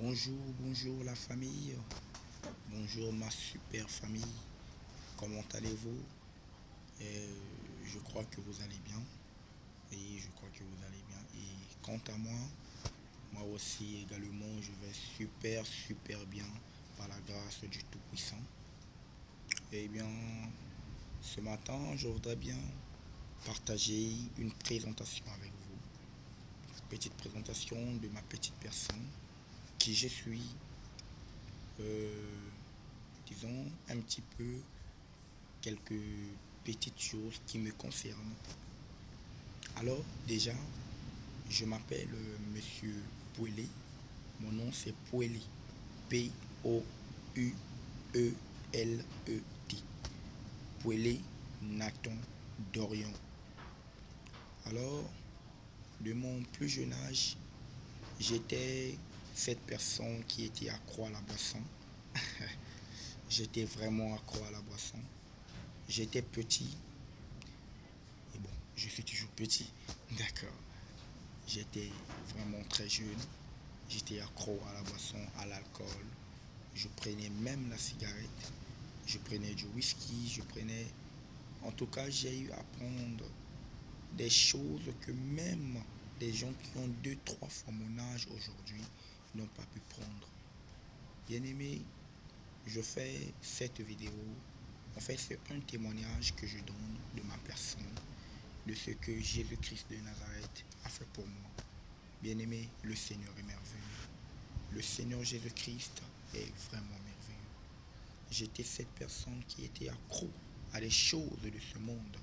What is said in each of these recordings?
Bonjour, bonjour la famille, bonjour ma super famille, comment allez-vous? Je crois que vous allez bien et je crois que vous allez bien. Et quant à moi, moi aussi également, je vais super bien par la grâce du Tout-Puissant. Eh bien, ce matin, je voudrais bien partager une présentation avec vous. Une petite présentation de ma petite personne, qui je suis, euh, disons un petit peu quelques petites choses qui me concernent. Alors, déjà, je m'appelle Monsieur Pouelé. Mon nom c'est Pouelé. P-O-U-E-L-E-T. Pouelé Nathan Dorion. Alors, de mon plus jeune âge, j'étais cette personne qui était accro à la boisson. J'étais vraiment accro à la boisson. J'étais petit. Et bon, je suis toujours petit. D'accord. J'étais vraiment très jeune. J'étais accro à la boisson, à l'alcool. Je prenais même la cigarette. Je prenais du whisky. Je prenais. En tout cas, j'ai eu à prendre des choses que même des gens qui ont deux, trois fois mon âge aujourd'hui n'ont pas pu prendre. Bien aimé, je fais cette vidéo. En fait, c'est un témoignage que je donne de ma personne, de ce que Jésus-Christ de Nazareth a fait pour moi. Bien-aimé, le Seigneur est merveilleux. Le Seigneur Jésus-Christ est vraiment merveilleux. J'étais cette personne qui était accro à des choses de ce monde.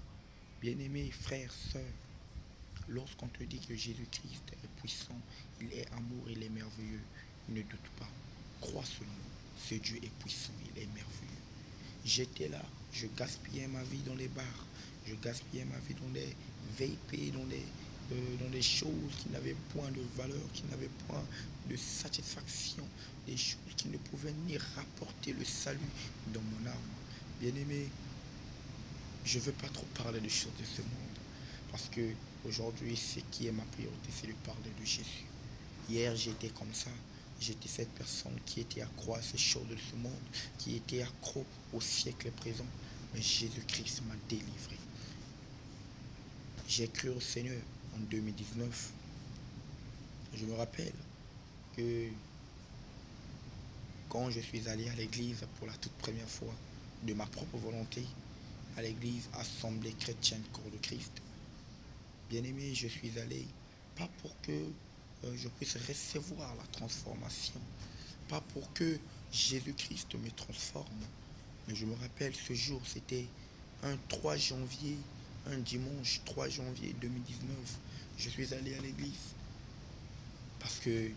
Bien-aimé, frères, sœurs, lorsqu'on te dit que Jésus-Christ est puissant, il est amour, il est merveilleux, ne doute pas. Crois seulement, ce Dieu est puissant, il est merveilleux. J'étais là, je gaspillais ma vie dans les bars, je gaspillais ma vie dans les VP, dans des choses qui n'avaient point de valeur, qui n'avaient point de satisfaction, des choses qui ne pouvaient ni rapporter le salut dans mon âme. Bien-aimé, je ne veux pas trop parler de choses de ce monde, parce que aujourd'hui, ce qui est ma priorité, c'est de parler de Jésus. Hier, j'étais comme ça. J'étais cette personne qui était accro à ces choses de ce monde, qui était accro au siècle présent. Mais Jésus-Christ m'a délivré. J'ai cru au Seigneur en 2019. Je me rappelle que quand je suis allé à l'église pour la toute première fois, de ma propre volonté, à l'église Assemblée chrétienne Corps de Christ, bien aimé, je suis allé pas pour que je puisse recevoir la transformation, pas pour que Jésus-Christ me transforme, mais je me rappelle ce jour, c'était un 3 janvier, un dimanche 3 janvier 2019. Je suis allé à l'église parce que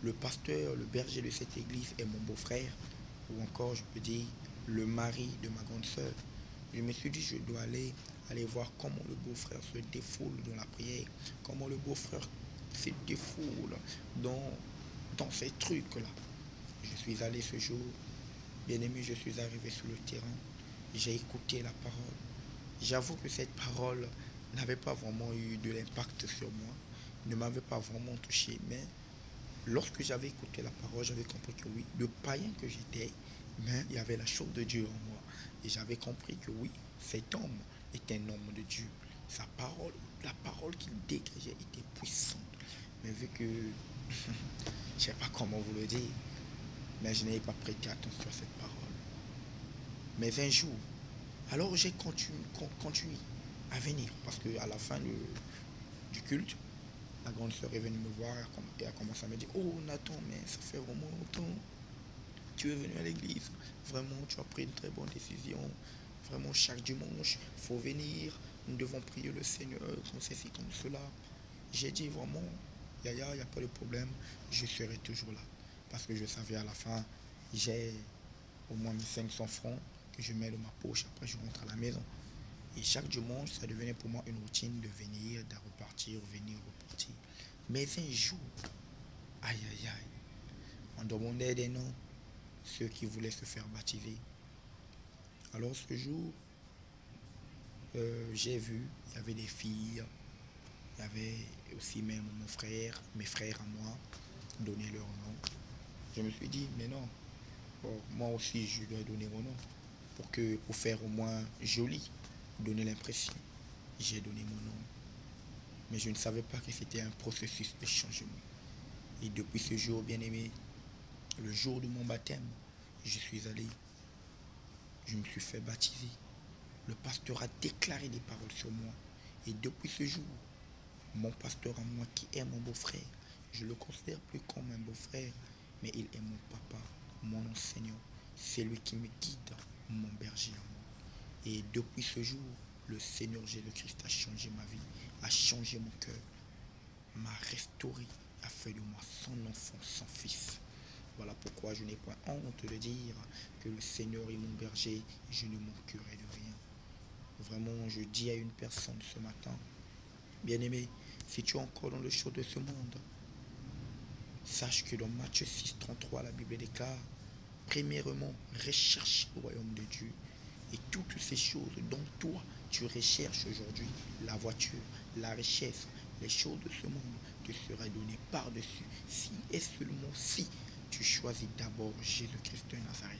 le pasteur, le berger de cette église est mon beau-frère, ou encore je peux dire le mari de ma grande soeur. Je me suis dit, je dois aller voir comment le beau-frère se défoule dans la prière, comment le beau-frère se défoule dans ces trucs-là. Je suis allé ce jour, bien aimé, je suis arrivé sur le terrain, j'ai écouté la parole. J'avoue que cette parole n'avait pas vraiment eu de l'impact sur moi, ne m'avait pas vraiment touché, mais lorsque j'avais écouté la parole, j'avais compris que oui, le païen que j'étais, mais il y avait la chose de Dieu en moi. Et j'avais compris que oui, cet homme est un homme de Dieu. Sa parole, la parole qu'il dégageait était puissante. Mais vu que, je ne sais pas comment vous le dire, mais je n'avais pas prêté attention à cette parole. Mais un jour, alors j'ai continué à venir, parce qu'à la fin du culte, la grande sœur est venue me voir et a commencé à me dire, oh Nathan, mais ça fait vraiment longtemps. Tu es venu à l'église. Vraiment, tu as pris une très bonne décision. Vraiment, chaque dimanche, il faut venir. Nous devons prier le Seigneur, comme ceci, comme cela. J'ai dit vraiment, Yaya, il n'y a pas de problème. Je serai toujours là. Parce que je savais à la fin, j'ai au moins 1500 francs que je mets dans ma poche. Après, je rentre à la maison. Et chaque dimanche, ça devenait pour moi une routine de venir, de repartir, venir, repartir. Mais un jour, aïe aïe aïe, on demandait des noms, ceux qui voulaient se faire baptiser. Alors ce jour, j'ai vu, il y avait des filles, il y avait aussi même mon frère, mes frères à moi, donner leur nom. Je me suis dit, mais non, bon, moi aussi je dois donner mon nom pour faire au moins joli, donner l'impression. J'ai donné mon nom. Mais je ne savais pas que c'était un processus de changement. Et depuis ce jour, bien aimé, le jour de mon baptême, je suis allé, je me suis fait baptiser. Le pasteur a déclaré des paroles sur moi. Et depuis ce jour, mon pasteur à moi qui est mon beau-frère, je ne le considère plus comme un beau-frère, mais il est mon papa, mon enseignant. C'est lui qui me guide, mon berger à moi. Et depuis ce jour, le Seigneur Jésus-Christ a changé ma vie, a changé mon cœur, m'a restauré, a fait de moi son enfant, son fils. Voilà pourquoi je n'ai point honte de dire que le Seigneur est mon berger et je ne manquerai de rien. Vraiment, je dis à une personne ce matin, bien-aimé, si tu es encore dans le chaud de ce monde, sache que dans Matthieu 6, 33, la Bible déclare, premièrement, recherche le royaume de Dieu et toutes ces choses dont toi tu recherches aujourd'hui, la voiture, la richesse, les choses de ce monde te seraient données par-dessus si et seulement si tu choisis d'abord Jésus-Christ de Nazareth.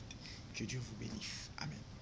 Que Dieu vous bénisse. Amen.